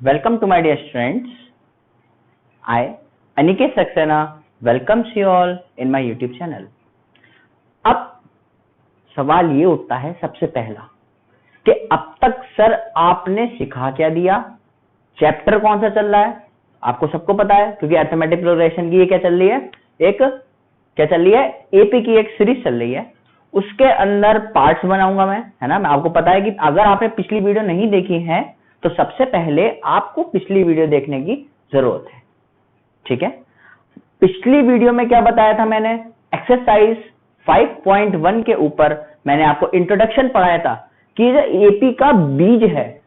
Welcome to my dear students. I, Aniket Saxena, welcomes you all in my YouTube channel. अब सवाल ये उठता है सबसे पहला कि अब तक सर आपने सिखा क्या दिया, चैप्टर कौन सा चल रहा है, आपको सबको पता है क्योंकि अरिथमेटिक प्रोग्रेशन की ये क्या चल रही है, क्या चल रही है, एपी की एक सीरीज चल रही है। उसके अंदर पार्ट्स बनाऊंगा मैं, है ना। आपको पता है कि अगर आपने पिछली वीडियो नहीं देखी है तो सबसे पहले आपको पिछली वीडियो देखने की जरूरत है, ठीक है। पिछली वीडियो में क्या बताया था मैंने, एक्सरसाइज 5.1 के ऊपर मैंने आपको इंट्रोडक्शन पढ़ाया था कि जो एपी का बीज है,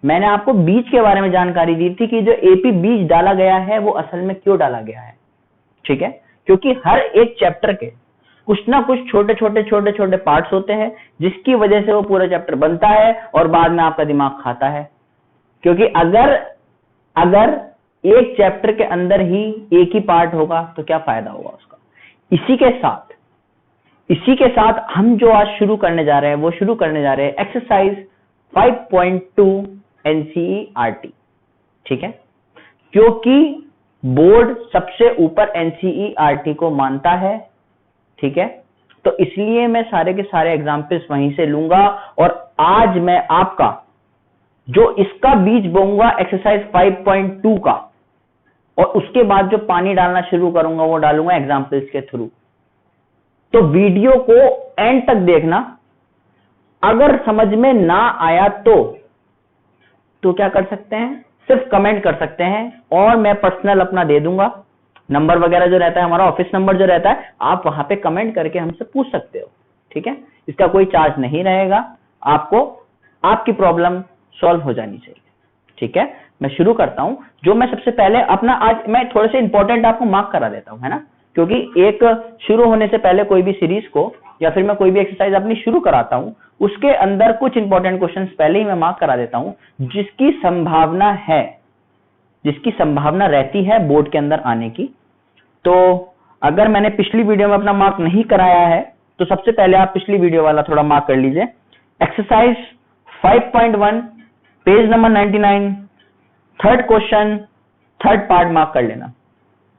मैंने आपको बीज के बारे में जानकारी दी थी कि जो एपी बीज डाला गया है वो असल में क्यों डाला गया है, ठीक है। क्योंकि हर एक चैप्टर के कुछ ना कुछ छोटे छोटे पार्ट्स होते हैं जिसकी वजह से वो पूरा चैप्टर बनता है और बाद में आपका दिमाग खाता है। क्योंकि अगर एक चैप्टर के अंदर ही एक ही पार्ट होगा तो क्या फायदा होगा उसका। इसी के साथ हम जो आज शुरू करने जा रहे हैं एक्सरसाइज 5.2 NCERT, ठीक है। क्योंकि बोर्ड सबसे ऊपर NCERT को मानता है, ठीक है। तो इसलिए मैं सारे के सारे एग्जाम्पल्स वहीं से लूंगा और आज मैं आपका जो इसका बीज बोऊंगा एक्सरसाइज 5.2 का, और उसके बाद जो पानी डालना शुरू करूंगा वो डालूंगा एग्जाम्पल्स के थ्रू। तो वीडियो को एंड तक देखना। अगर समझ में ना आया तो क्या कर सकते हैं, सिर्फ कमेंट कर सकते हैं और मैं पर्सनल अपना दे दूंगा नंबर वगैरह जो रहता है, हमारा ऑफिस नंबर जो रहता है, आप वहां पे कमेंट करके हमसे पूछ सकते हो, ठीक है। इसका कोई चार्ज नहीं रहेगा, आपको आपकी प्रॉब्लम सॉल्व हो जानी चाहिए, ठीक है। मैं शुरू करता हूं। जो मैं सबसे पहले अपना आज मैं थोड़े से इंपॉर्टेंट आपको मार्क करा देता हूं, है ना। क्योंकि एक शुरू होने से पहले कोई भी सीरीज को या फिर मैं कोई भी एक्सरसाइज अपनी शुरू कराता हूं, उसके अंदर कुछ इंपॉर्टेंट क्वेश्चंस पहले ही मैं मार्क करा देता हूं जिसकी संभावना रहती है बोर्ड के अंदर आने की। तो अगर मैंने पिछली वीडियो में अपना मार्क नहीं कराया है तो सबसे पहले आप पिछली वीडियो वाला थोड़ा मार्क कर लीजिए। Exercise 5.1 page number 99, third question third part mark कर लेना।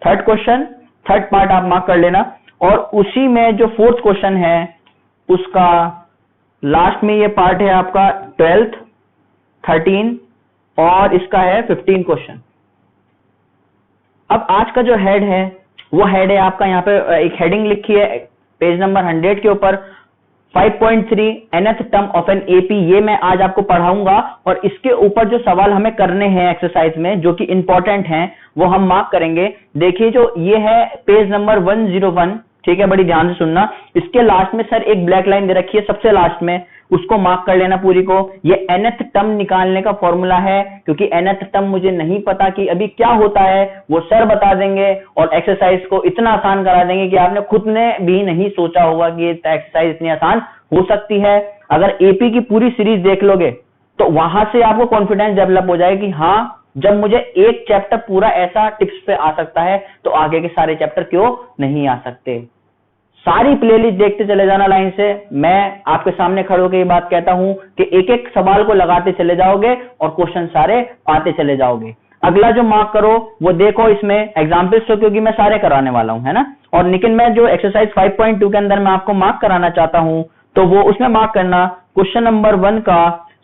थर्ड क्वेश्चन थर्ड पार्ट आप मार्क कर लेना और उसी में जो फोर्थ क्वेश्चन है उसका लास्ट में ये पार्ट है आपका 12th, 13 और इसका है 15 क्वेश्चन। अब आज का जो हेड है वो हेड है आपका, यहाँ पे एक हेडिंग लिखी है पेज नंबर 100 के ऊपर 5.3 nth term of an AP. ये मैं आज आपको पढ़ाऊंगा और इसके ऊपर जो सवाल हमें करने हैं एक्सरसाइज में जो कि इंपॉर्टेंट हैं वो हम मार्क करेंगे। देखिए जो ये है पेज नंबर 101, ठीक है, बड़ी ध्यान से सुनना। इसके लास्ट में सर एक ब्लैक लाइन दे रखी है सबसे लास्ट में, उसको मार्क कर लेना पूरी को। ये nth टर्म निकालने का फॉर्मूला है, क्योंकि nth टर्म मुझे नहीं पता कि अभी क्या होता है, वो सर बता देंगे और एक्सरसाइज को इतना आसान करा देंगे कि आपने खुद ने भी नहीं सोचा होगा कि ये एक्सरसाइज इतनी आसान हो सकती है। अगर एपी की पूरी सीरीज देख लोगे तो वहां से आपको कॉन्फिडेंस डेवलप हो जाएगी, हाँ जब मुझे एक चैप्टर पूरा ऐसा टिप्स पे आ सकता है तो आगे के सारे चैप्टर क्यों नहीं आ सकते। सारी प्लेलिस्ट देखते चले जाना लाइन से। मैं आपके सामने खड़े होकर ये बात कहता हूं कि एक एक सवाल को लगाते चले जाओगे और क्वेश्चन सारे पाते चले जाओगे। अगला जो मार्क करो वो देखो इसमें एग्जाम्पल्स तो क्योंकि मैं सारे कराने वाला हूं, है ना। और लेकिन मैं जो एक्सरसाइज 5.2 के अंदर मैं आपको मार्क कराना चाहता हूं तो वो उसमें मार्क करना क्वेश्चन नंबर 1 का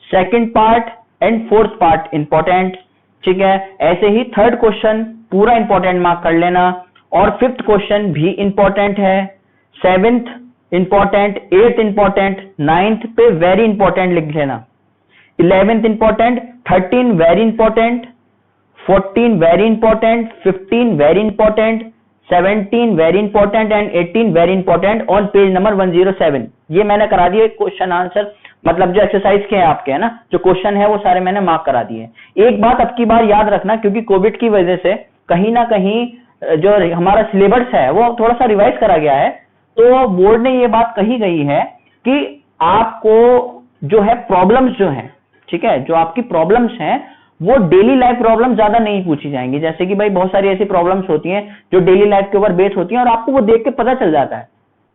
second part and fourth part important, ठीक है। ऐसे ही थर्ड क्वेश्चन पूरा इंपॉर्टेंट मार्क कर लेना और फिफ्थ क्वेश्चन भी इंपॉर्टेंट है, 7th important, 8th important, 9th पे वेरी इंपॉर्टेंट लिख लेना, 11th important, 13 very important, 14 very important, 15 very important, 17 very important and 18 very important on page number 107। ये मैंने करा दिए क्वेश्चन आंसर, मतलब जो एक्सरसाइज के हैं आपके, है ना, जो क्वेश्चन है वो सारे मैंने मार्क करा दिए। एक बात अब की बार याद रखना, क्योंकि कोविड की वजह से कहीं ना कहीं जो हमारा सिलेबस है वो थोड़ा सा रिवाइज करा गया है, तो बोर्ड ने ये बात कही गई है कि आपको जो है प्रॉब्लम्स जो है, ठीक है, जो आपकी प्रॉब्लम्स हैं वो डेली लाइफ प्रॉब्लम ज्यादा नहीं पूछी जाएंगी। जैसे कि भाई बहुत सारी ऐसी प्रॉब्लम्स होती हैं जो डेली लाइफ के ऊपर बेस होती हैं और आपको वो देख के पता चल जाता है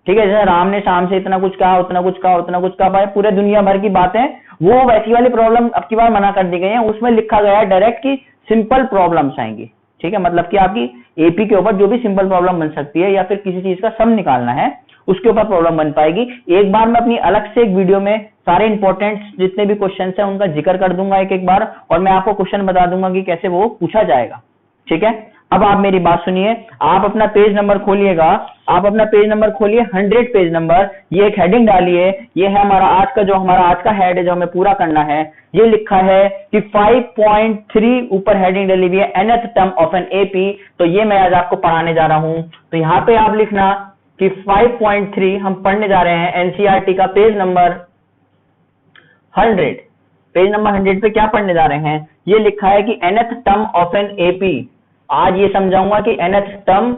ठीक है, जैसे राम ने शाम से इतना कुछ कहा, उतना कुछ कहा, उतना कुछ कहा, भाई पूरे दुनिया भर की बातें, वो वैसी वाली प्रॉब्लम अब की बार मना कर दी गई है। उसमें लिखा गया है डायरेक्ट कि सिंपल प्रॉब्लम्स आएंगी। ठीक है, मतलब कि आपकी एपी के ऊपर जो भी सिंपल प्रॉब्लम बन सकती है या फिर किसी चीज का सम निकालना है उसके ऊपर प्रॉब्लम बन पाएगी। एक बार मैं अपनी अलग से एक वीडियो में सारे इंपॉर्टेंट जितने भी क्वेश्चन है उनका जिक्र कर दूंगा एक एक बार, और मैं आपको क्वेश्चन बता दूंगा कि कैसे वो पूछा जाएगा। ठीक है, अब आप मेरी बात सुनिए, आप अपना पेज नंबर खोलिएगा, आप अपना पेज नंबर खोलिए 100 पेज नंबर, ये एक हेडिंग डालिए, ये है हमारा आज का हेड है जो हमें पूरा करना है। ये लिखा है कि 5.3 ऊपर हेडिंग डाली हुई है nth term of an AP, तो ये मैं आज आपको पढ़ाने जा रहा हूं। तो यहाँ पे आप लिखना कि 5.3 हम पढ़ने जा रहे हैं एनसीईआरटी का पेज नंबर 100। पेज नंबर 100 पे क्या पढ़ने जा रहे हैं, ये लिखा है कि nth term of an AP. आज ये समझाऊंगा कि nth term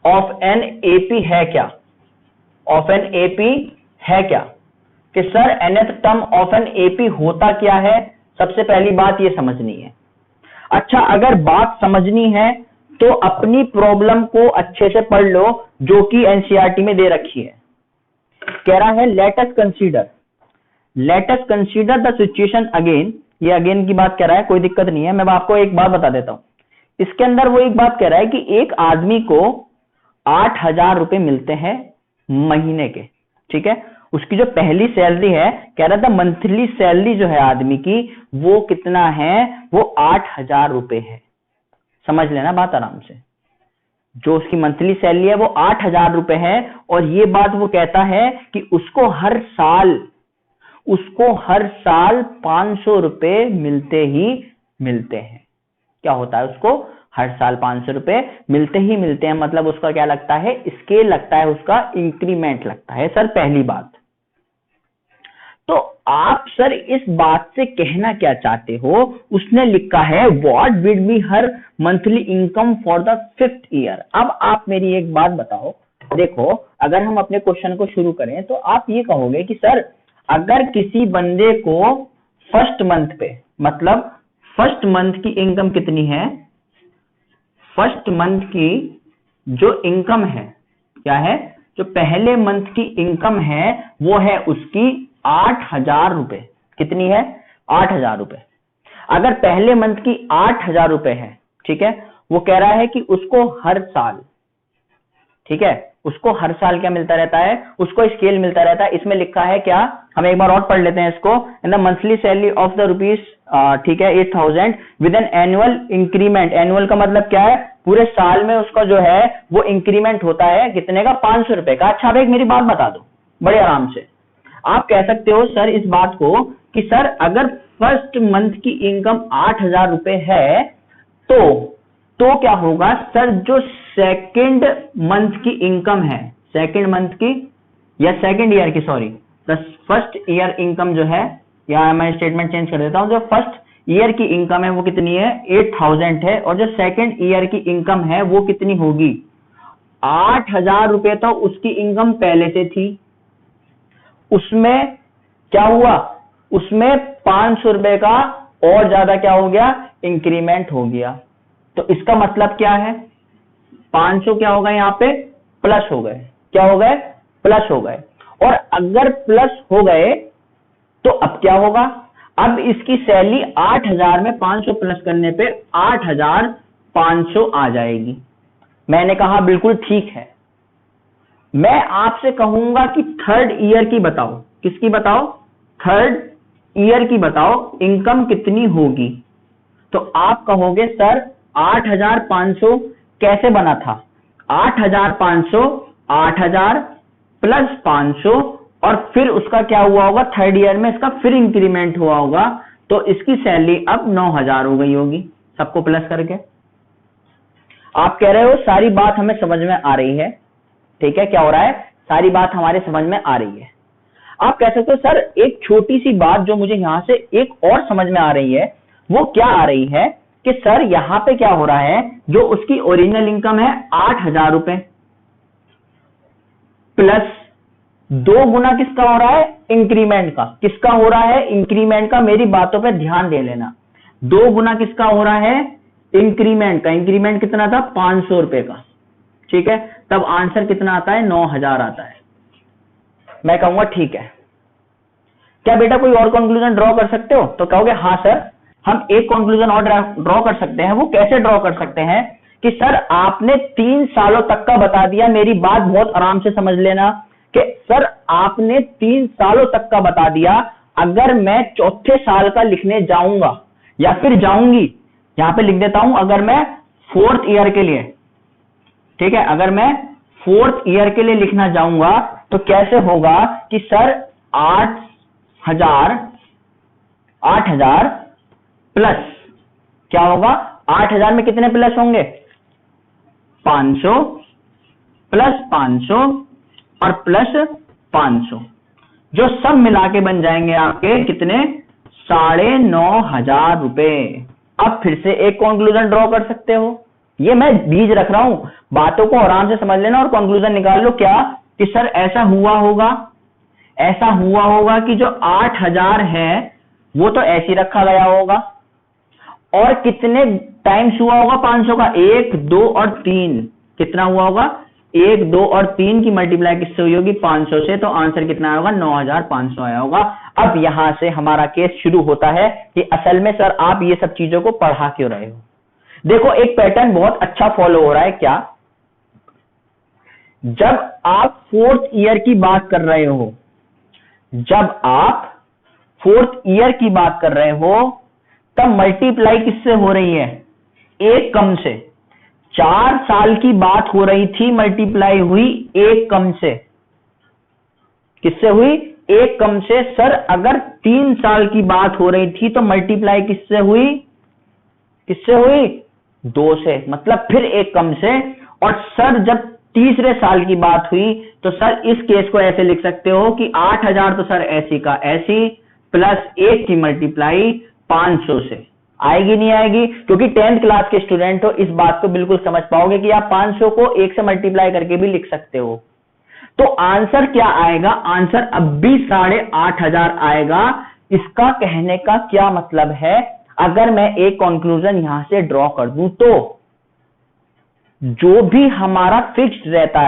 of an AP है क्या, ऑफ एन एपी है क्या, कि sir nth term of an AP होता क्या है। सबसे पहली बात ये समझनी है। अच्छा, अगर बात समझनी है तो अपनी प्रॉब्लम को अच्छे से पढ़ लो जो कि एनसीईआरटी में दे रखी है। कह रहा है let us consider the situation again. ये अगेन की बात कह रहा है, कोई दिक्कत नहीं है, मैं आपको एक बात बता देता हूं। इसके अंदर वो एक बात कह रहा है कि एक आदमी को 8,000 रुपए मिलते हैं महीने के। ठीक है, उसकी जो पहली सैलरी है, कह रहा था मंथली सैलरी जो है आदमी की वो कितना है, वो 8,000 रुपए है। समझ लेना बात आराम से, जो उसकी मंथली सैलरी है वो 8,000 रुपए है। और ये बात वो कहता है कि उसको हर साल 500 रुपए मिलते ही मिलते हैं। क्या होता है, उसको हर साल 500 रुपए मिलते ही मिलते हैं, मतलब उसका क्या लगता है, स्केल लगता है, उसका इंक्रीमेंट लगता है। सर पहली बात तो आप सर इस बात से कहना क्या चाहते हो, उसने लिखा है what will be her monthly income for the 5th year. अब आप मेरी एक बात बताओ, देखो अगर हम अपने क्वेश्चन को शुरू करें तो आप ये कहोगे कि सर अगर किसी बंदे को फर्स्ट मंथ पे, मतलब फर्स्ट मंथ की इनकम कितनी है, फर्स्ट मंथ की जो इनकम है, क्या है, जो पहले मंथ की इनकम है वो है उसकी 8,000 रुपए। कितनी है, 8,000 रुपए। अगर पहले मंथ की 8,000 रुपए है, ठीक है, वो कह रहा है कि उसको हर साल, ठीक है, उसको हर साल क्या मिलता रहता है, उसको स्केल मिलता रहता है। इसमें लिखा है क्या, हम एक बार और पढ़ लेते हैं इसको। In the monthly salary of the rupees, ठीक है, 8,000 with an annual increment. Annual का मतलब क्या है, पूरे साल में उसका जो है वो इंक्रीमेंट होता है कितने का, 500 रुपए का। अच्छा, अब एक मेरी बात बता दो बड़े आराम से, आप कह सकते हो सर इस बात को कि सर अगर फर्स्ट मंथ की इनकम 8,000 रुपए है तो क्या होगा सर, जो सेकेंड मंथ की इनकम है, सेकेंड मंथ की या सेकेंड ईयर की, sorry, the first year income जो है, या मैं स्टेटमेंट चेंज कर देता हूं, जो फर्स्ट ईयर की इनकम है वो कितनी है, 8,000 है, और जो सेकेंड ईयर की इनकम है वो कितनी होगी, 8,000 रुपए। तो उसकी इनकम पहले से थी, उसमें क्या हुआ, उसमें 500 रुपए का और ज्यादा क्या हो गया, इंक्रीमेंट हो गया। तो इसका मतलब क्या है, 500 क्या होगा यहाँ पे, प्लस हो गए। क्या हो गए, प्लस हो गए। और अगर प्लस हो गए तो अब क्या होगा, अब इसकी सैलरी 8,000 में 500 प्लस करने पे 8,500 आ जाएगी। मैंने कहा बिल्कुल ठीक है। मैं आपसे कहूंगा कि थर्ड ईयर की बताओ, किसकी बताओ, थर्ड ईयर की बताओ इनकम कितनी होगी। तो आप कहोगे सर 8,500 कैसे बना था, 8,500, 8,000 प्लस 500, और फिर उसका क्या हुआ होगा, थर्ड ईयर में इसका फिर इंक्रीमेंट हुआ होगा, तो इसकी सैलरी अब 9,000 हो गई होगी, सबको प्लस करके। आप कह रहे हो सारी बात हमें समझ में आ रही है, ठीक है, क्या हो रहा है, सारी बात हमारे समझ में आ रही है। आप कह सकते हो सर एक छोटी सी बात जो मुझे यहां से एक और समझ में आ रही है, वो क्या आ रही है कि सर यहां पे क्या हो रहा है, जो उसकी ओरिजिनल इनकम है 8,000 रुपए, प्लस 2 गुना किसका हो रहा है, इंक्रीमेंट का। किसका हो रहा है, इंक्रीमेंट का। मेरी बातों पे ध्यान दे लेना, 2 गुना किसका हो रहा है, इंक्रीमेंट का। इंक्रीमेंट कितना था, 500 रुपए का, ठीक है। तब आंसर कितना आता है, 9,000 आता है। मैं कहूंगा ठीक है। क्या बेटा कोई और कंक्लूजन ड्रॉ कर सकते हो? तो कहोगे हाँ सर, हम एक कंक्लूजन और ड्रॉ कर सकते हैं। वो कैसे ड्रॉ कर सकते हैं कि सर आपने 3 सालों तक का बता दिया, मेरी बात बहुत आराम से समझ लेना कि सर आपने 3 सालों तक का बता दिया, अगर मैं चौथे साल का लिखने जाऊंगा या फिर जाऊंगी, यहां पे लिख देता हूं, अगर मैं 4th ईयर के लिए, ठीक है, अगर मैं 4th ईयर के लिए लिखना जाऊंगा तो कैसे होगा कि सर 8,000 प्लस क्या होगा, 8,000 में कितने प्लस होंगे, 500 प्लस 500 और प्लस 500, जो सब मिला के बन जाएंगे आपके कितने, 9,500 रुपए। अब फिर से एक कंक्लूजन ड्रॉ कर सकते हो। ये मैं बीज रख रहा हूं, बातों को आराम से समझ लेना और कंक्लूजन निकाल लो। क्या कि सर ऐसा हुआ होगा कि जो 8,000 है वो तो ऐसे रखा गया होगा, और कितने टाइम्स हुआ होगा 500 का, 1, 2 और 3, कितना हुआ होगा, 1, 2 और 3 की मल्टीप्लाई किससे हुई होगी, 500 से, तो आंसर कितना आया होगा, 9,500 आया होगा। अब यहां से हमारा केस शुरू होता है कि असल में सर आप ये सब चीजों को पढ़ा क्यों रहे हो। देखो एक पैटर्न बहुत अच्छा फॉलो हो रहा है। क्या, जब आप 4th ईयर की बात कर रहे हो, जब आप 4th ईयर की बात कर रहे हो, तब मल्टीप्लाई किससे हो रही है, एक कम से। 4 साल की बात हो रही थी, मल्टीप्लाई हुई एक कम से, किससे हुई, एक कम से। सर अगर 3 साल की बात हो रही थी तो मल्टीप्लाई किससे हुई, 2 से, मतलब फिर एक कम से। और सर जब तीसरे साल की बात हुई तो सर इस केस को ऐसे लिख सकते हो कि 8,000 तो सर ऐसी का ऐसी, प्लस 1 की मल्टीप्लाई 500 से। आएगी नहीं आएगी, क्योंकि 10th क्लास के स्टूडेंट हो, इस बात को बिल्कुल समझ पाओगे कि आप 500 को 1 से मल्टीप्लाई करके भी लिख सकते हो। तो आंसर क्या आएगा, आंसर अब भी 8,500 आएगा। इसका कहने का क्या मतलब है, अगर मैं एक कंक्लूजन यहां से ड्रॉ कर दूं तो जो भी हमारा फिक्स्ड रहता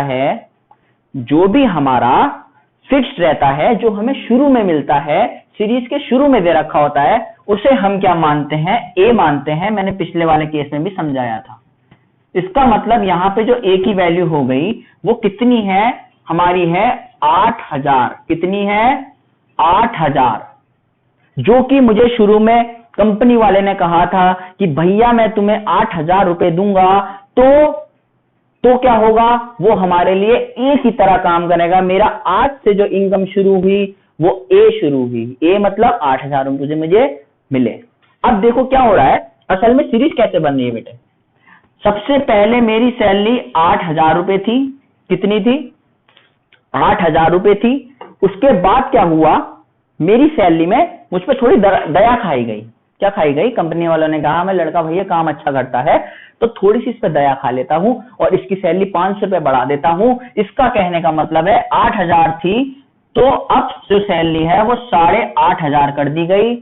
है, जो हमें शुरू में मिलता है, सीरीज के शुरू में दे रखा होता है, उसे हम क्या मानते हैं, ए मानते हैं। मैंने पिछले वाले केस में भी समझाया था। इसका मतलब यहां पे जो ए की वैल्यू हो गई वो कितनी है, हमारी है 8,000। कितनी है, 8,000, जो कि मुझे शुरू में कंपनी वाले ने कहा था कि भैया मैं तुम्हें 8,000 रुपए दूंगा, तो क्या होगा, वो हमारे लिए ए की तरह काम करेगा। मेरा 8 से जो इनकम शुरू हुई वो ए शुरू हुई, ए मतलब 8,000 रुपए मुझे मिले। अब देखो क्या हो रहा है, असल में सीरीज कैसे बन रही है बेटे। सबसे पहले मेरी सैलरी 8,000 रुपए थी, कितनी थी, 8,000 रुपए थी। उसके बाद क्या हुआ, मेरी सैलरी में मुझ पर थोड़ी दया खाई गई। क्या खाई गई, कंपनी वालों ने कहा मैं लड़का भैया काम अच्छा करता है तो थोड़ी सी इस पर दया खा लेता हूं और इसकी सैलरी 500 रुपए बढ़ा देता हूं। इसका कहने का मतलब है 8,000 थी तो अब जो सैलरी है वो 8,500 कर दी गई,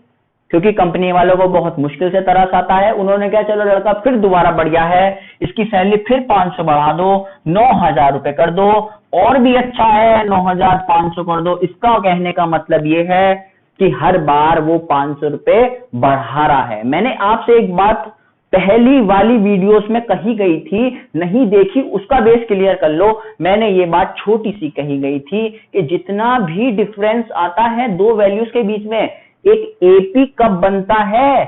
क्योंकि कंपनी वालों को बहुत मुश्किल से तरस आता है। उन्होंने कहा चलो लड़का फिर दोबारा बढ़िया है, इसकी सैलरी फिर 500 बढ़ा दो, 9,000 रुपए कर दो, और भी अच्छा है 9,500 कर दो। इसका कहने का मतलब ये है कि हर बार वो 500 रुपए बढ़ा रहा है। मैंने आपसे एक बात पहली वाली वीडियोस में कही गई थी, नहीं देखी उसका बेस क्लियर कर लो। मैंने ये बात छोटी सी कही गई थी कि जितना भी डिफरेंस आता है दो वैल्यूज के बीच में, एक एपी कब बनता है,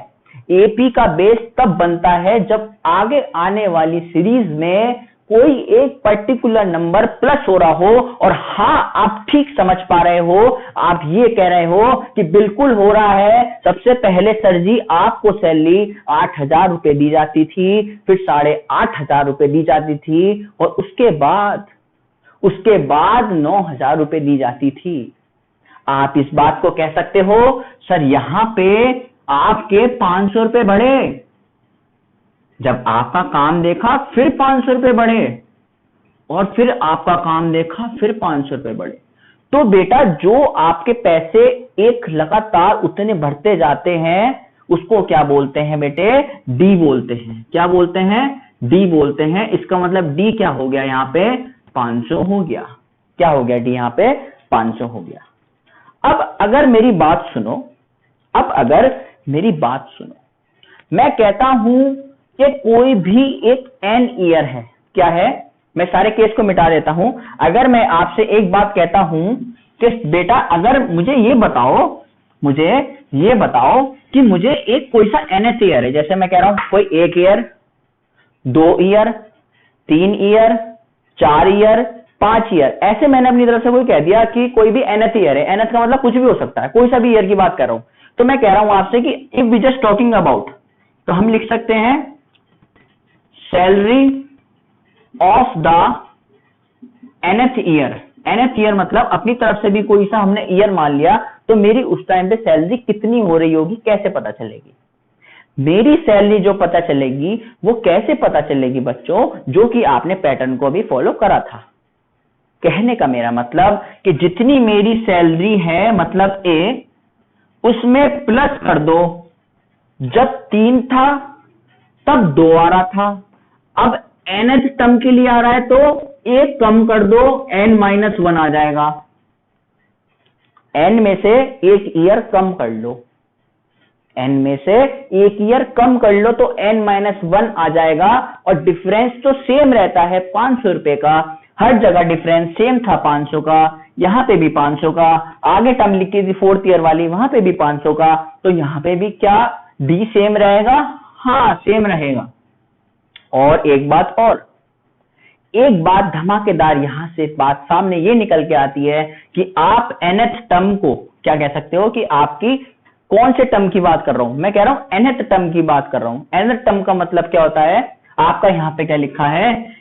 एपी का बेस तब बनता है जब आगे आने वाली सीरीज में कोई एक पर्टिकुलर नंबर प्लस हो रहा हो। और हाँ, आप ठीक समझ पा रहे हो, आप ये कह रहे हो कि बिल्कुल हो रहा है। सबसे पहले सर जी आपको सैलरी 8,000 रुपए दी जाती थी, फिर 8,500 रुपए दी जाती थी, और उसके बाद 9,000 रुपए दी जाती थी। आप इस बात को कह सकते हो सर यहां पे आपके 500 रुपए बढ़े, जब आपका काम देखा फिर 500 रुपए बढ़े, और फिर आपका काम देखा फिर 500 रुपए बढ़े। तो बेटा जो आपके पैसे एक लगातार उतने बढ़ते जाते हैं उसको क्या बोलते हैं बेटे, डी बोलते हैं। क्या बोलते हैं, डी बोलते हैं। इसका मतलब डी क्या हो गया, यहाँ पे 500 हो गया। क्या हो गया डी, यहाँ पे 500 हो गया। अब अगर मेरी बात सुनो, मैं कहता हूं कि कोई भी एक n ईयर है, क्या है, मैं सारे केस को मिटा देता हूं। अगर मैं आपसे एक बात कहता हूं कि बेटा अगर मुझे ये बताओ कि मुझे एक कोई सा nth ईयर है, जैसे मैं कह रहा हूं कोई 1 year, 2 year, 3 year, 4 year, 5 year, ऐसे मैंने अपनी तरफ से कोई कह दिया कि कोई भी nth ईयर है। nth का मतलब कुछ भी हो सकता है, कोई सा भी ईयर की बात कर रहा हूं। तो मैं कह रहा हूं आपसे कि if we just talking about, तो हम लिख सकते हैं salary of the nth year. nth year मतलब अपनी तरफ से भी कोई सा हमने ईयर मान लिया, तो मेरी उस टाइम पे सैलरी कितनी हो रही होगी, कैसे पता चलेगी? मेरी सैलरी जो पता चलेगी वो कैसे पता चलेगी बच्चों, जो कि आपने पैटर्न को भी फॉलो करा था। कहने का मेरा मतलब कि जितनी मेरी सैलरी है मतलब ए, उसमें प्लस कर दो, जब 3 था तब 2 आ रहा था, अब nth टर्म के लिए आ रहा है तो एक कम कर दो, n-1 आ जाएगा। n में से एक ईयर कम कर लो, n में से एक ईयर कम कर लो तो n-1 आ जाएगा। और डिफरेंस तो सेम रहता है 500 रुपए का, हर जगह डिफरेंस सेम था 500 का, यहां पे भी 500 का, आगे टर्म लिखी थी 4th ईयर वाली, वहां पे भी 500 का, तो यहां पे भी क्या डी सेम रहेगा? हाँ सेम रहेगा। और एक बात धमाकेदार यहां से बात सामने ये निकल के आती है कि आप nth टर्म को क्या कह सकते हो कि आपकी कौन से टर्म की बात कर रहा हूं? मैं कह रहा हूं nth टर्म की बात कर रहा हूं। nth टर्म का मतलब क्या होता है? आपका यहां पे क्या लिखा है?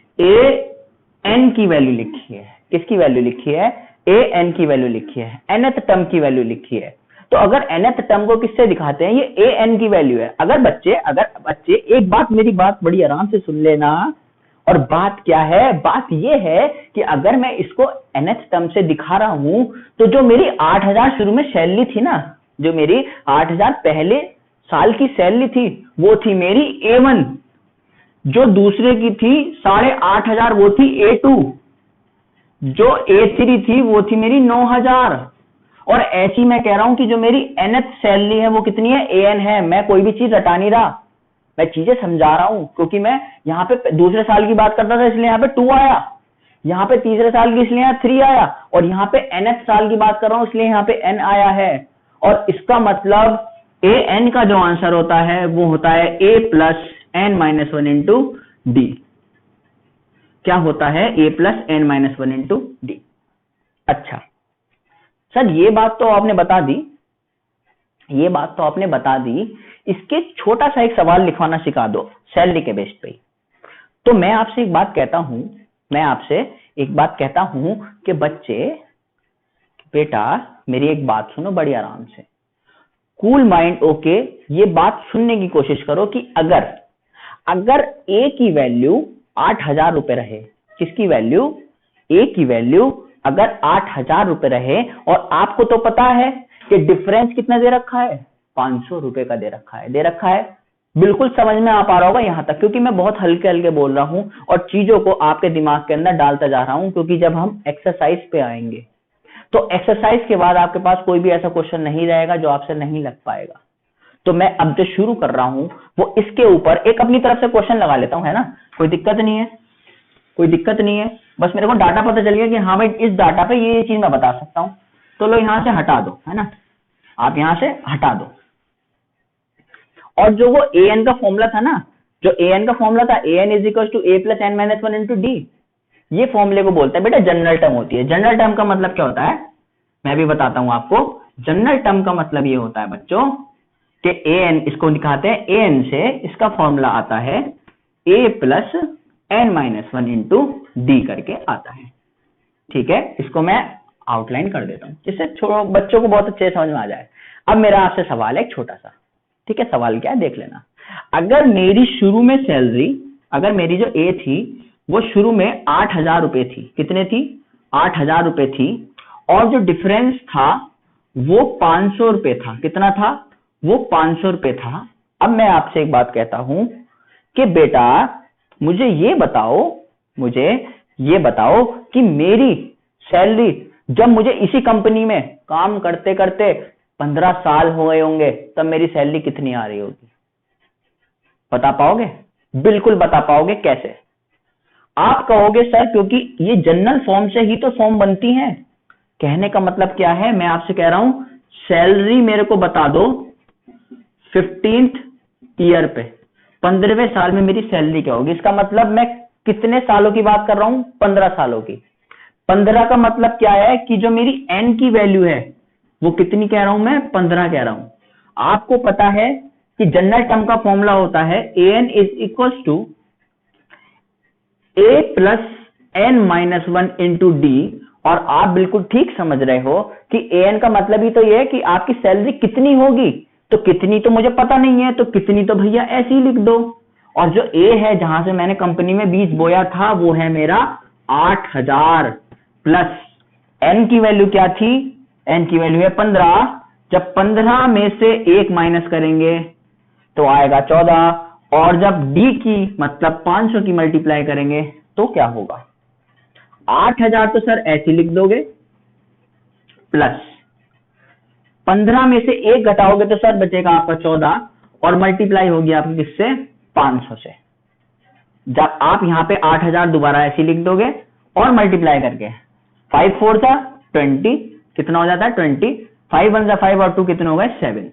an की वैल्यू लिखी है। किसकी वैल्यू लिखी है? an की वैल्यू लिखी है, nth टर्म की वैल्यू लिखी है। तो अगर nth टर्म को किससे दिखाते हैं? ये an की वैल्यू है। अगर बच्चे एक बात, मेरी बात बड़ी आराम से सुन लेना। और बात क्या है? बात ये है कि अगर मैं इसको nth टर्म से दिखा रहा हूं, तो जो मेरी 8000 शुरू में सैलरी थी ना, जो मेरी 8000 पहले साल की सैलरी थी, वो थी मेरी A1। जो दूसरे की थी 8500, वो थी A2। जो A3 थी वो थी मेरी 9000। और ऐसी मैं कह रहा हूं कि जो मेरी nth सैलरी है वो कितनी है? AN है। मैं कोई भी चीज हटा नहीं रहा, मैं चीजें समझा रहा हूं, क्योंकि मैं यहाँ पे दूसरे साल की बात करता था इसलिए यहाँ पे 2 आया, यहाँ पे तीसरे साल की इसलिए यहाँ 3 आया, और यहाँ पे nth साल की बात कर रहा हूं इसलिए यहाँ पे n आया है। और इसका मतलब AN का जो आंसर होता है वो होता है A plus n-1 into D. क्या होता है? A plus n-1 into D. अच्छा सर, ये बात तो आपने बता दी, इसके छोटा सा एक सवाल लिखवाना सिखा दो सैलरी के बेस पे। तो मैं आपसे एक बात कहता हूं कि बच्चे, बेटा मेरी एक बात सुनो बड़ी आराम से, कूल माइंड ओके। ये बात सुनने की कोशिश करो कि अगर A की वैल्यू 8000 रुपए रहे, किसकी वैल्यू? A की वैल्यू अगर 8000 रुपए रहे, और आपको तो पता है कि डिफरेंस कितना दे रखा है? 500 रुपए का दे रखा है। बिल्कुल समझ में आ पा रहा होगा यहां तक, क्योंकि मैं बहुत हल्के हल्के बोल रहा हूं और चीजों को आपके दिमाग के अंदर डालता जा रहा हूं, क्योंकि जब हम एक्सरसाइज पे आएंगे तो एक्सरसाइज के बाद आपके पास कोई भी ऐसा क्वेश्चन नहीं रहेगा जो आपसे नहीं लग पाएगा। तो मैं अब जो शुरू कर रहा हूं वो इसके ऊपर एक अपनी तरफ से क्वेश्चन लगा लेता हूं, है ना? कोई दिक्कत नहीं है। बस मेरे को डाटा पता चल गया कि हाँ भाई इस डाटा पे ये चीज मैं बता सकता हूं, तो लो यहां से हटा दो, है ना? आप यहां से हटा दो। और जो वो an का फॉर्मूला था ना, an is equal to A plus n-1 into d, ये फॉर्मूले को बोलता है बेटा जनरल टर्म होती है। जनरल टर्म का मतलब क्या होता है? मैं भी बताता हूं आपको। जनरल टर्म का मतलब ये होता है बच्चों कि an, इसको दिखाते हैं an से, इसका फॉर्मूला आता है A plus n-1 into D करके आता है। ठीक है, इसको मैं आउटलाइन कर देता हूं जिससे बच्चों को बहुत अच्छे से समझ में आ जाए। अब मेरा आपसे सवाल है एक छोटा सा, ठीक है? सवाल क्या है देख लेना। अगर मेरी शुरू में सैलरी, अगर मेरी जो A थी वो शुरू में 8000 रुपए थी, कितने थी? 8000 रुपए थी, और जो डिफरेंस था वो 500 रुपए था। कितना था? वो 500 रुपए था। अब मैं आपसे एक बात कहता हूं कि बेटा मुझे ये बताओ कि मेरी सैलरी जब मुझे इसी कंपनी में काम करते करते 15 साल हो गए होंगे, तब मेरी सैलरी कितनी आ रही होगी? बता पाओगे? बिल्कुल बता पाओगे। कैसे? आप कहोगे सर क्योंकि ये जनरल फॉर्म से ही तो फॉर्म बनती है। कहने का मतलब क्या है, मैं आपसे कह रहा हूं सैलरी मेरे को बता दो 15th ईयर पे, 15वें साल में मेरी सैलरी क्या होगी। इसका मतलब मैं कितने सालों की बात कर रहा हूं? 15 सालों की। 15 का मतलब क्या है कि जो मेरी एन की वैल्यू है वो कितनी कह रहा हूं मैं? 15 कह रहा हूं। आपको पता है कि जनरल टर्म का फॉर्मूला होता है an is equal to a plus n minus 1 into d. और आप बिल्कुल ठीक समझ रहे हो कि an का मतलब ही तो ये है कि आपकी सैलरी कितनी होगी। तो कितनी तो मुझे पता नहीं है, तो कितनी तो भैया ऐसे ही लिख दो। और जो a है जहां से मैंने कंपनी में बीज बोया था वो है मेरा 8000 प्लस n की वैल्यू क्या थी? n की वैल्यू है 15। जब 15 में से 1 माइनस करेंगे तो आएगा 14। और जब d की मतलब 500 की मल्टीप्लाई करेंगे तो क्या होगा? 8000 तो सर ऐसे लिख दोगे, प्लस 15 में से 1 घटाओगे तो सर बचेगा आपका 14 और मल्टीप्लाई होगी आपकी किससे? 500 से। जब आप यहां पे 8000 दोबारा ऐसे लिख दोगे और मल्टीप्लाई करके 5 4 जा 20, कितना हो जाता है? 20। 5 1 जा 5 और 2 कितने हो गए? 7।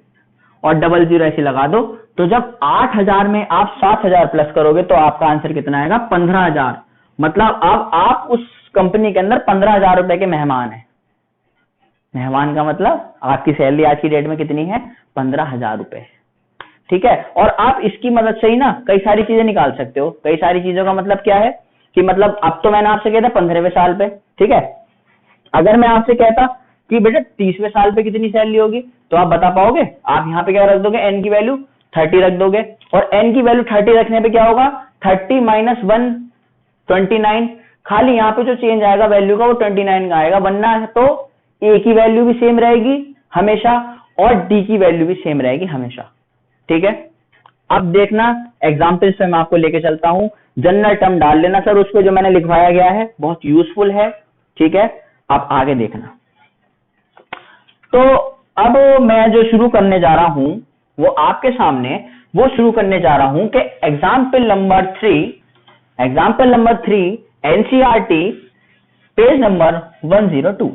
और डबल जीरो ऐसे लगा दो। तो जब 8000 में आप 7000 प्लस करोगे तो आपका आंसर कितना आएगा? 15000। मतलब अब आप उस कंपनी के अंदर 15000 रुपए के मेहमान हैं। मेहमान का मतलब आपकी सैलरी आज की डेट में कितनी है? 15000 रुपए। ठीक है। और आप इसकी मदद से ही ना कई सारी चीजें निकाल सकते हो। कई सारी चीजों का मतलब क्या है कि मतलब अब तो मैंने आपसे कहता 15वें साल पे, ठीक है। अगर मैं आपसे कहता कि बेटा 30वें साल पे कितनी सैलरी होगी तो आप बता पाओगे? आप यहाँ पे क्या रख दोगे? एन की वैल्यू 30 रख दोगे। और एन की वैल्यू 30 रखने पे क्या होगा? 30 माइनस 1 29। खाली यहाँ पे जो चेंज आएगा वैल्यू का वो 29 का आएगा, वरना तो ए की वैल्यू भी सेम रहेगी हमेशा और डी की वैल्यू भी सेम रहेगी हमेशा। ठीक है। अब देखना एग्जाम्पल से मैं आपको लेके चलता हूं। जनरल टर्म डाल लेना सर उसको, जो मैंने लिखवाया गया है बहुत यूजफुल है। ठीक है। अब आगे देखना। तो अब मैं जो शुरू करने जा रहा हूं वो आपके सामने वो शुरू करने जा रहा हूं कि example number 3 NCERT page number 102।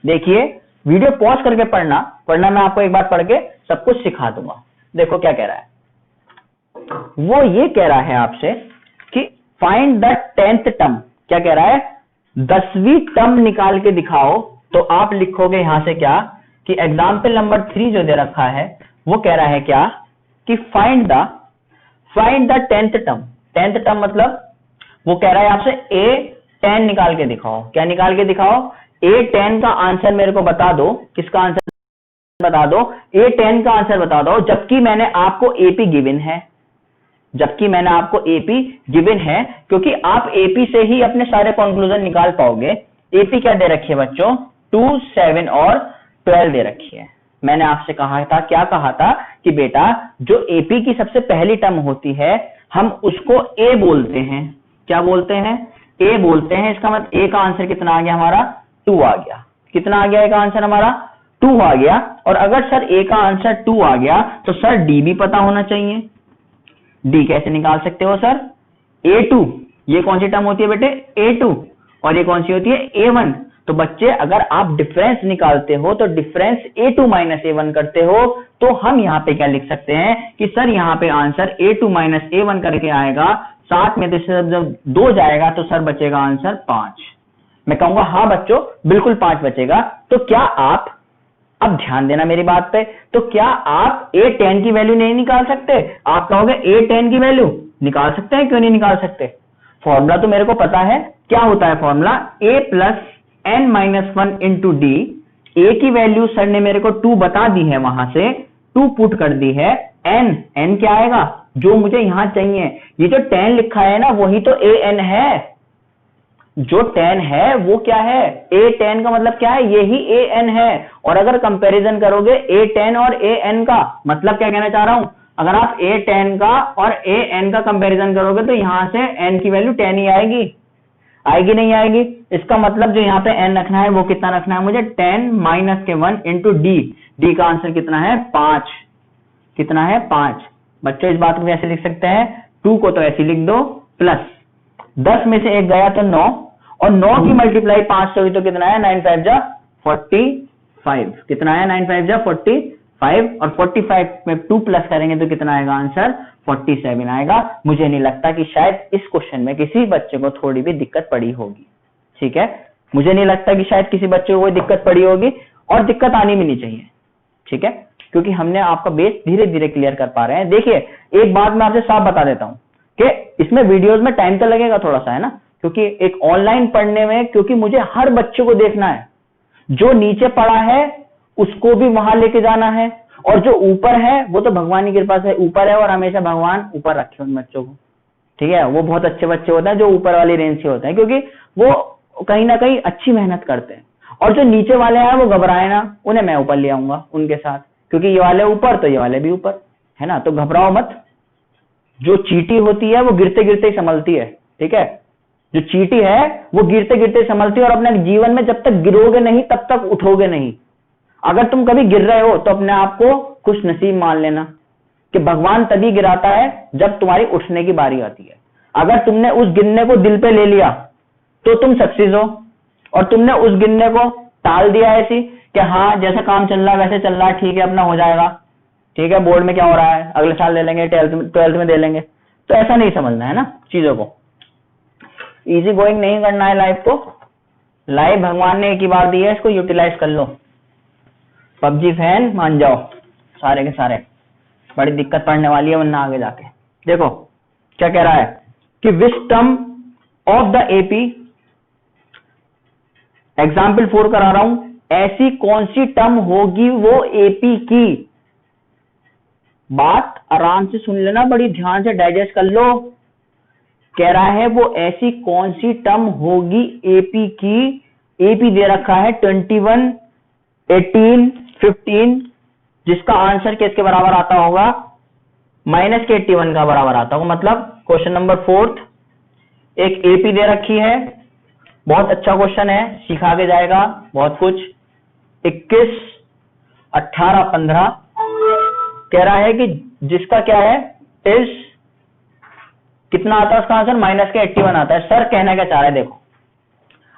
देखिए वीडियो पॉज करके पढ़ना, वरना मैं आपको एक बार पढ़ के सब कुछ सिखा दूंगा। देखो क्या कह रहा है। वो ये कह रहा है आपसे कि फाइंड द 10th टर्म। क्या कह रहा है? 10वीं टर्म निकाल के दिखाओ। तो आप लिखोगे यहां से क्या कि एग्जाम्पल नंबर 3 जो दे रखा है वो कह रहा है क्या कि find the 10th term. 10th term मतलब वो कह रहा है आपसे A10 निकाल के दिखाओ। क्या निकाल के दिखाओ? A10 का आंसर मेरे को बता दो। किसका आंसर बता दो? A10 का आंसर बता दो। जबकि मैंने आपको AP गिवन है, क्योंकि आप AP से ही अपने सारे कंक्लूजन निकाल पाओगे। AP क्या दे रखी है बच्चों? 2 7 और 12 दे रखी है। मैंने आपसे कहा था, क्या कहा था कि बेटा जो AP की सबसे पहली टर्म होती है हम उसको A बोलते हैं। क्या बोलते हैं? A बोलते हैं। इसका मतलब A का आंसर कितना आ गया हमारा? 2 आ गया। कितना आ गया A का आंसर हमारा? 2 आ गया। और अगर सर A का आंसर 2 आ गया तो सर D भी पता होना चाहिए। D कैसे निकाल सकते हो सर? A2। ये कौन सी टर्म होती है बेटे? A2। और ये कौन सी होती है? A1। तो बच्चे अगर आप डिफरेंस निकालते हो तो डिफरेंस A2 माइनस A1 करते हो, तो हम यहाँ पे क्या लिख सकते हैं कि सर यहाँ पे आंसर A2 माइनस A1 करके आएगा। 7 में से जब 2 जाएगा तो सर बचेगा आंसर 5। मैं कहूंगा हाँ बच्चों बिल्कुल 5 बचेगा। तो क्या आप, अब ध्यान देना मेरी बात पे, तो क्या आप A10 की वैल्यू नहीं निकाल सकते? आप कहोगे A10 की वैल्यू निकाल सकते हैं, क्यों नहीं निकाल सकते? फॉर्मूला तो मेरे को पता है। क्या होता है formula? A plus n minus 1 into D. A की वैल्यू सर ने मेरे को 2 बता दी है, वहां से 2 पुट कर दी है। n क्या आएगा? जो मुझे यहां चाहिए। ये जो 10 लिखा है ना वही तो an है। जो 10 है वो क्या है? A10 का मतलब क्या है? यही an है। और अगर कंपैरिजन करोगे A10 और an का, मतलब क्या कहना चाह रहा हूं, अगर आप A10 का और an का कंपैरिजन करोगे तो यहां से n की वैल्यू 10 ही आएगी। आएगी नहीं आएगी? इसका मतलब जो यहाँ पे n रखना है वो कितना रखना है मुझे? 10 माइनस के 1 इंटू डी। डी का आंसर कितना है? 5। कितना है? 5। बच्चों इस बात को ऐसे लिख सकते हैं, 2 को तो ऐसे लिख दो, प्लस 10 में से 1 गया तो 9, और 9 की मल्टीप्लाई 5 से हुई तो कितना है? 9 5 जा 45। कितना है? 9 5 जा 45, और 45 में 2 प्लस करेंगे तो कितना आएगा आंसर? 47 आएगा। मुझे नहीं लगता कि शायद इस क्वेश्चन में किसी बच्चे को थोड़ी भी दिक्कत पड़ी होगी। ठीक है, मुझे नहीं लगता कि शायद किसी बच्चे को कोई दिक्कत पड़ी होगी, और दिक्कत आनी भी नहीं चाहिए। ठीक है, क्योंकि हमने आपका बेस धीरे धीरे क्लियर कर पा रहे हैं। देखिए एक बात मैं आपसे साफ बता देता हूं कि इसमें वीडियोस में टाइम तो लगेगा थोड़ा सा, है ना, क्योंकि एक ऑनलाइन पढ़ने में, क्योंकि मुझे हर बच्चे को देखना है, जो नीचे पढ़ा है उसको भी वहां लेके जाना है, और जो ऊपर है वो तो भगवान की कृपा से ऊपर है, और हमेशा भगवान ऊपर रखे उन बच्चों को। ठीक है, वो बहुत अच्छे बच्चे होते हैं जो ऊपर वाली रेंज से होते हैं, क्योंकि वो कहीं ना कहीं अच्छी मेहनत करते हैं। और जो नीचे वाले हैं वो घबराए ना, उन्हें मैं ऊपर ले आऊंगा उनके साथ, क्योंकि ये वाले ऊपर तो ये वाले भी ऊपर, है ना, तो घबराओ मत। जो चींटी होती है वो गिरते गिरते ही संभलती है। ठीक है, जो चींटी है वो गिरते गिरते संभलती है, और अपने जीवन में जब तक गिरोगे नहीं तब तक उठोगे नहीं। अगर तुम कभी गिर रहे हो तो अपने आप को खुश नसीब मान लेना कि भगवान तभी गिराता है जब तुम्हारी उठने की बारी आती है। अगर तुमने उस गिरने को दिल पे ले लिया तो तुम सक्सेस हो, और तुमने उस गिरने को टाल दिया ऐसी कि हाँ जैसा काम चल रहा है वैसे चल रहा है, ठीक है अपना हो जाएगा, ठीक है बोर्ड में क्या हो रहा है अगले साल ले लेंगे, 12th में दे लेंगे, तो ऐसा नहीं समझना है ना चीजों को। इजी गोइंग नहीं करना है लाइफ को। लाइफ भगवान ने एक ही बार दी है, इसको यूटिलाइज कर लो। पबजी फैन मान जाओ सारे के सारे, बड़ी दिक्कत पड़ने वाली है वरना आगे जाके। देखो क्या कह रहा है कि which term of the AP, example 4 करा रहा हूं, ऐसी कौन सी टर्म होगी वो एपी की। बात आराम से सुन लेना, बड़ी ध्यान से डाइजेस्ट कर लो। कह रहा है वो ऐसी कौन सी टर्म होगी एपी की। एपी दे रखा है 21, 18, 15, जिसका आंसर किसके बराबर आता होगा? माइनस के 81 का बराबर आता होगा। मतलब क्वेश्चन नंबर 4 एक एपी दे रखी है, बहुत अच्छा क्वेश्चन है, सिखा के जाएगा बहुत कुछ। 21, 18, 15 कह रहा है कि जिसका क्या है इस कितना आता है उसका आंसर? माइनस के 81 आता है। सर कहना क्या चाह रहा है, देखो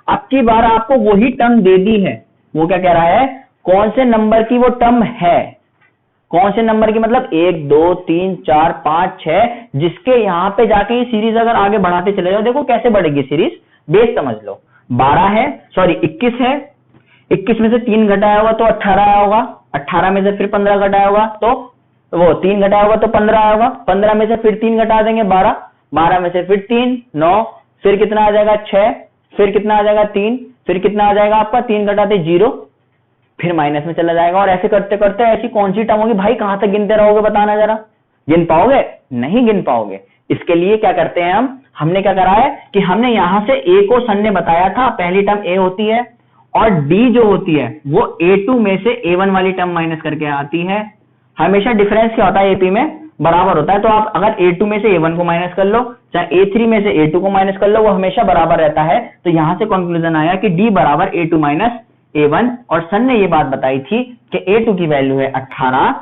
अब की बार आपको वही टर्म दे दी है। वो क्या कह रहा है, कौन से नंबर की वो टर्म है, कौन से नंबर की, मतलब 1 2 3 4 5 6, जिसके यहां पे जाके ये सीरीज अगर आगे बढ़ाते चले जाओ, देखो कैसे बढ़ेगी सीरीज, बेस समझ लो। 12 है, सॉरी 21 है, 21 में से 3 घटाया होगा तो 18 आया होगा, 18 में से फिर 15 घटाया होगा तो वो 3 घटाया होगा तो 15 आया होगा, 15 में से फिर 3 घटा देंगे 12, 12 में से फिर 3 9, फिर कितना आ जाएगा 6, फिर कितना आ जाएगा 3, फिर कितना आ जाएगा आपका 3 घटाते 0, फिर माइनस में चला जाएगा। और ऐसे करते करते ऐसी कौन सी टर्म होगी भाई, कहां तक गिनते रहोगे बताना जरा, गिन पाओगे? नहीं गिन पाओगे। इसके लिए क्या करते हैं हमने क्या करा है कि हमने यहां से ए को सर ने बताया था, पहली टर्म ए होती है, और डी जो होती है वो A2 में से A1 वाली टर्म माइनस करके आती है। हमेशा डिफरेंस क्या होता है एपी में, बराबर होता है। तो आप अगर A2 में से A1 को माइनस कर लो, चाहे A3 में से A2 को माइनस कर लो, वो हमेशा बराबर रहता है। तो यहां से कंक्लूजन आया कि D बराबर A2 माइनस A1। और सर ने ये बात बताई थी कि A2 की वैल्यू है 18,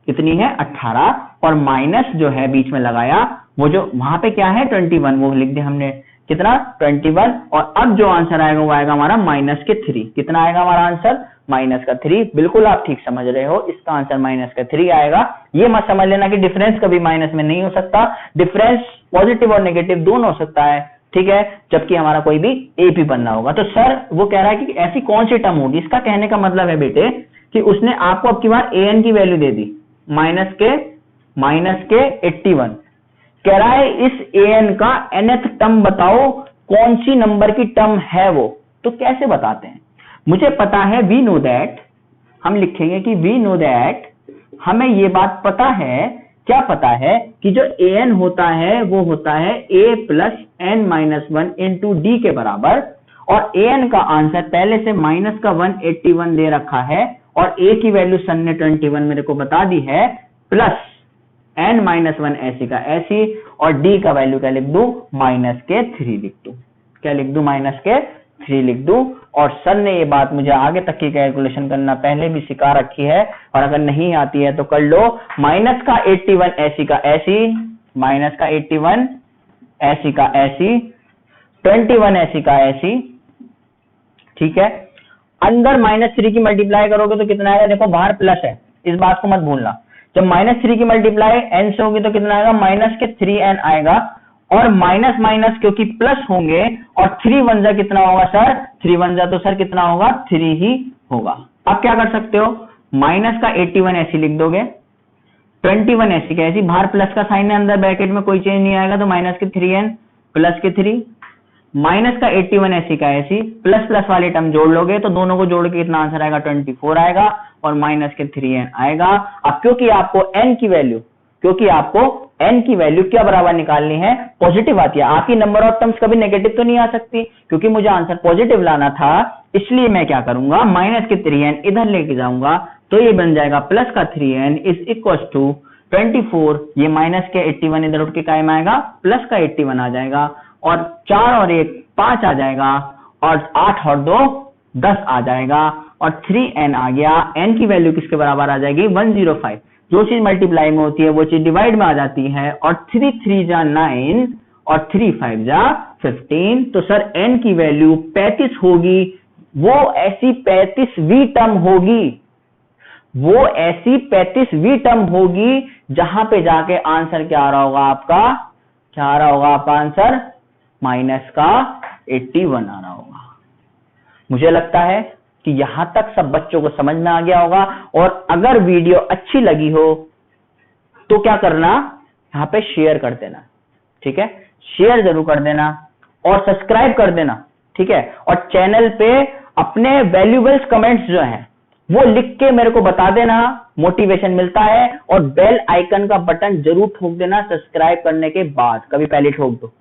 कितनी है 18, और माइनस जो है बीच में लगाया वो जो वहां पे क्या है 21, वो लिख दिया हमने कितना 21। और अब जो आंसर आएगा वो आएगा हमारा माइनस के 3। कितना आएगा हमारा आंसर? माइनस का 3। बिल्कुल आप ठीक समझ रहे हो, इसका आंसर माइनस का 3 आएगा। ये मत समझ लेना कि डिफरेंस कभी माइनस में नहीं हो सकता, डिफरेंस पॉजिटिव और नेगेटिव दोनों हो सकता है, ठीक है, जबकि हमारा कोई भी एपी बनना होगा। तो सर वो कह रहा है कि ऐसी कौन सी टर्म होगी। इसका कहने का मतलब है बेटे कि उसने आपको अब की बार an की वैल्यू दे दी माइनस के 81। कह रहा है इस an का nth टर्म बताओ, कौन सी नंबर की टर्म है वो। तो कैसे बताते हैं? मुझे पता है, वी नो दैट, हम लिखेंगे कि वी नो दैट, हमें ये बात पता है, क्या पता है कि जो an होता है वो होता है a plus n minus 1 into D के बराबर। और an का आंसर पहले से माइनस का 181 दे रखा है, और a की वैल्यू सन ने 21 मेरे को बता दी है, प्लस n माइनस 1 ऐसी का ऐसी, और d का वैल्यू क्या लिख दू? माइनस के 3 लिख दू। क्या लिख दूं, माइनस के 3 लिख दूं। और सर ने ये बात मुझे आगे तक की कैलकुलेशन करना पहले भी सिखा रखी है, और अगर नहीं आती है तो कर लो। माइनस का 81 ऐसी का ऐसी, माइनस का 81 ऐसी का ऐसी, 21 ऐसी का ऐसी, ठीक है। अंदर -3 की मल्टीप्लाई करोगे तो कितना आएगा, देखो बाहर प्लस है, इस बात को मत भूलना। जब -3 की मल्टीप्लाई n से होगी तो कितना आएगा, माइनस के 3n आएगा। और माइनस माइनस क्योंकि प्लस होंगे, और 3 1 जा कितना होगा सर, 3 1 जा तो सर कितना होगा, 3 ही होगा। अब क्या कर सकते हो, माइनस का 81 ऐसी लिख दोगे, 21 ऐसी का ऐसी, बाहर प्लस का साइन है, अंदर ब्रैकेट में कोई चेंज नहीं आएगा तो माइनस के 3n प्लस के 3, माइनस का 81 ऐसी का ऐसी, प्लस प्लस वाले टर्म जोड़ लोगे तो दोनों को जोड़ के कितना आंसर आएगा, 24 आएगा, और माइनस के 3n आएगा। अब क्योंकि आपको n की वैल्यू क्या बराबर निकालनी है, पॉजिटिव आती है, आपकी नंबर ऑफ टर्म्स कभी नेगेटिव तो नहीं आ सकती, क्योंकि मुझे आंसर पॉजिटिव लाना था, इसलिए मैं क्या करूंगा, माइनस के 3n इधर लेके जाऊंगा, तो ये बन जाएगा प्लस का 3n इज इक्वल टू 24, ये माइनस के 81 इधर उठ के काय में आएगा, प्लस का 81 आ जाएगा, और 4 और 1 5 आ जाएगा, और 8 और 2 10 आ जाएगा, और 3n आ गया। n की वैल्यू किसके बराबर आ जाएगी, 105। जो चीज मल्टीप्लाई में होती है वो चीज डिवाइड में आ जाती है, और 3 3 जा 9 और 3 5 जा 15, तो सर n की वैल्यू 35 होगी। वो ऐसी 35वीं टर्म होगी, वो ऐसी 35वीं टर्म होगी जहां पे जाके आंसर क्या आ रहा होगा आपका, क्या आ रहा होगा आपका आंसर, माइनस का 81 आ रहा होगा। मुझे लगता है कि यहां तक सब बच्चों को समझ में आ गया होगा। और अगर वीडियो अच्छी लगी हो तो क्या करना, यहां पे शेयर कर देना, ठीक है, शेयर जरूर कर देना, और सब्सक्राइब कर देना, ठीक है। और चैनल पे अपने वैल्यूएबल्स कमेंट्स जो हैं वो लिख के मेरे को बता देना, मोटिवेशन मिलता है। और बेल आइकन का बटन जरूर ठोक देना सब्सक्राइब करने के बाद, कभी पहले ठोक दो,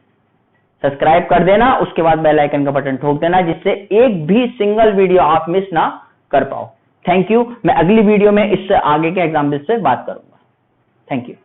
सब्सक्राइब कर देना, उसके बाद बेल आइकन का बटन ठोक देना, जिससे एक भी सिंगल वीडियो आप मिस ना कर पाओ। Thank you. मैं अगली वीडियो में इससे आगे के एग्जाम्पल से बात करूंगा। Thank you.